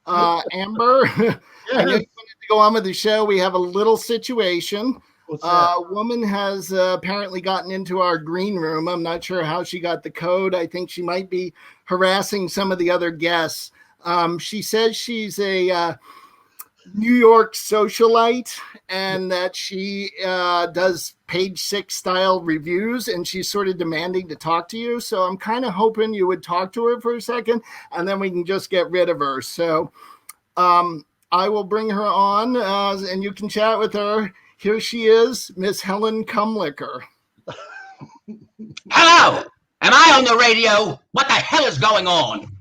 Amber, I know you wanted to go on with the show. We have a little situation. A woman has apparently gotten into our green room. I'm not sure how she got the code. I think she might be harassing some of the other guests. She says she's a New York socialite and that she does page 6 style reviews, and she's sort of demanding to talk to you. So I'm kind of hoping you would talk to her for a second and then we can just get rid of her. So I will bring her on and you can chat with her. Here she is, Miss Helen Kummlicher. Hello! Am I on the radio? What the hell is going on?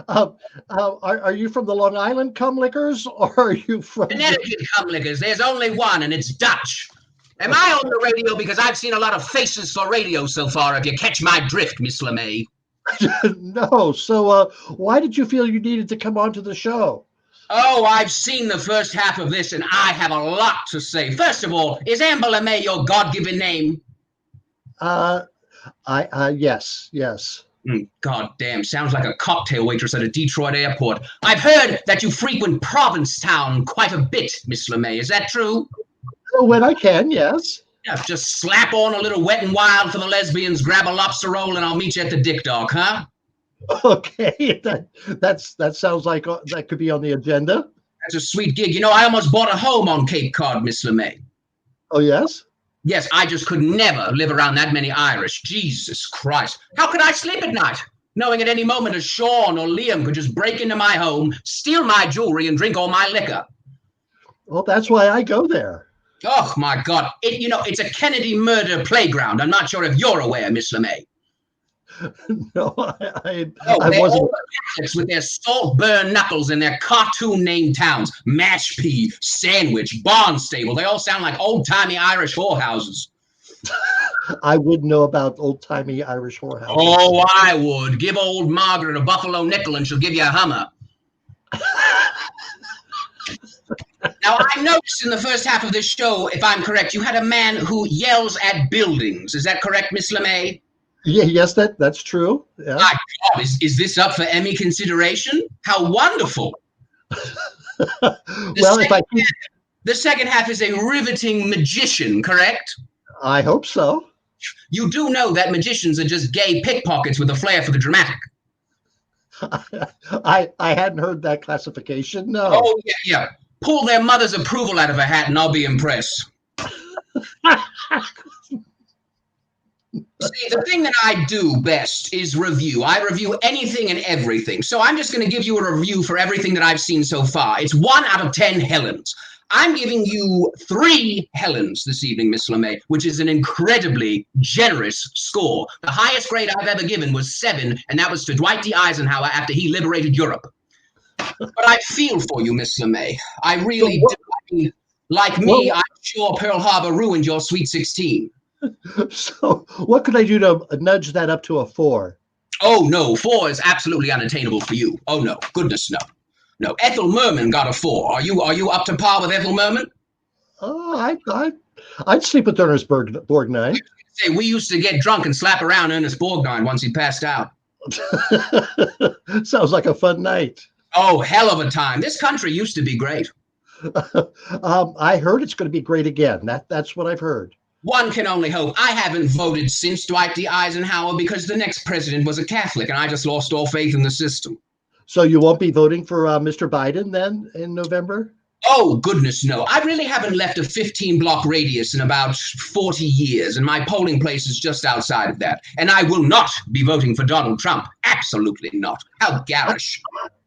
Are you from the Long Island Kummlichers, or are you from Connecticut Kummlichers? There's only one, and it's Dutch. Am I on the radio? Because I've seen a lot of faces for radio so far, if you catch my drift, Miss LeMay. No. So why did you feel you needed to come onto the show? Oh, I've seen the first half of this, and I have a lot to say. First of all, is Amber LeMay your God-given name? Yes. God damn, sounds like a cocktail waitress at a Detroit airport. I've heard that you frequent Provincetown quite a bit, Miss LeMay. Is that true? When I can, yes. Yeah, just slap on a little Wet and Wild for the lesbians, grab a lobster roll, and I'll meet you at the Dick Dog, huh? Okay, that sounds like that could be on the agenda. That's a sweet gig. You know, I almost bought a home on Cape Cod, Miss LeMay. Oh, yes? Yes, I just could never live around that many Irish. Jesus Christ. How could I sleep at night, knowing at any moment a Sean or Liam could just break into my home, steal my jewelry, and drink all my liquor? Well, that's why I go there. Oh, my God. It's a Kennedy murder playground. I'm not sure if you're aware, Miss LeMay. No, I wasn't. wasn't. All the Catholics with their salt-burned knuckles and their cartoon-named towns. Mashpee, Sandwich, Barnstable. They all sound like old-timey Irish whorehouses. I would know about old-timey Irish whorehouses. Oh, I would. Give old Margaret a buffalo nickel and she'll give you a Hummer. Now, I noticed in the first half of this show, if I'm correct, you had a man who yells at buildings. Is that correct, Miss LeMay? Yeah, yes, that's true. Yeah. My God, is this up for Emmy consideration? How wonderful. The second half is a riveting magician, correct? I hope so. You do know that magicians are just gay pickpockets with a flair for the dramatic. I hadn't heard that classification, no. Oh, yeah. Pull their mother's approval out of a hat and I'll be impressed. See, the thing that I do best is review. I review anything and everything. So I'm just going to give you a review for everything that I've seen so far. It's 1 out of 10 Helens. I'm giving you 3 Helens this evening, Miss LeMay, which is an incredibly generous score. The highest grade I've ever given was 7, and that was to Dwight D. Eisenhower after he liberated Europe. But I feel for you, Miss LeMay. I really do. I mean, like me, I'm sure Pearl Harbor ruined your Sweet 16. So what could I do to nudge that up to a 4? Oh, no. 4 is absolutely unattainable for you. Oh, no. Goodness, no. No. Ethel Merman got a 4. Are you up to par with Ethel Merman? Oh, I'd sleep with Ernest Borgnine. Say, we used to get drunk and slap around Ernest Borgnine once he passed out. Sounds like a fun night. Oh, hell of a time. This country used to be great. I heard it's going to be great again. That's what I've heard. One can only hope. I haven't voted since Dwight D. Eisenhower because the next president was a Catholic, and I just lost all faith in the system. So you won't be voting for Mr. Biden then in November? Oh, goodness, no. I really haven't left a 15-block radius in about 40 years, and my polling place is just outside of that. And I will not be voting for Donald Trump. Absolutely not. How garish.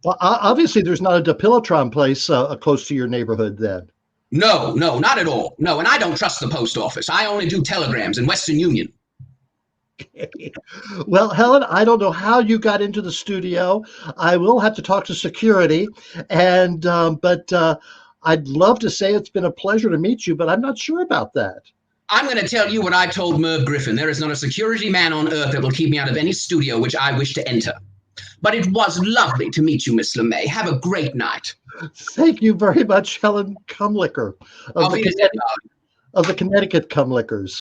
Well, obviously there's not a Depilotron place close to your neighborhood then. No, not at all. No, and I don't trust the post office. I only do telegrams in Western Union. Okay. Well, Helen, I don't know how you got into the studio. I will have to talk to security, but I'd love to say it's been a pleasure to meet you, but I'm not sure about that. I'm going to tell you what I told Merv Griffin. There is not a security man on earth that will keep me out of any studio which I wish to enter. But it was lovely to meet you, Miss LeMay. Have a great night. Thank you very much, Helen Kummlicher of the Connecticut Kummlichers.